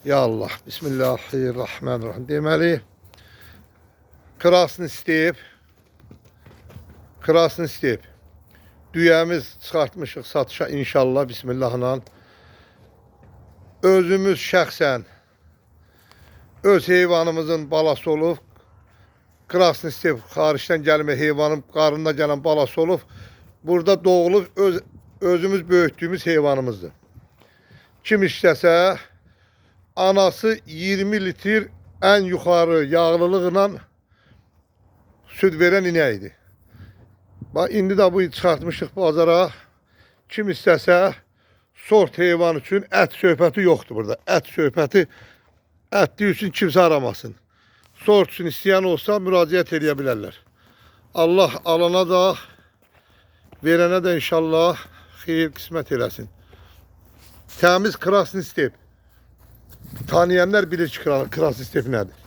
Ya Allah, Bismillahirrahmanirrahim. Deməli, krasını istəyib. Düyəmiz çıxartmışıq satışa inşallah Bismillahla. Özümüz şəxsən öz heyvanımızın balası olub. Krasını istəyib, xaricdən gəlmə heyvanın qarnına gələn balası olub. Burada doğulub özümüz böyütdüyümüz heyvanımızdır. Kim istəsə, anası 20 litr en yukarı yağlılıqla süt verən inəkdir. Bax, indi də bu çıxartmışıq bazara. Kim istəsə, sort heyvan üçün ət söhbəti yoxdur burada. Ət söhbəti, ətli üçün kimsə aramasın. Sort üçün istəyən olsa müraciət edə bilərlər. Allah alana da, verənə də inşallah xeyir qismət eləsin. Təmiz krasını istəyib. Tanıyanlar bilir ki, krasını istəyib nədir.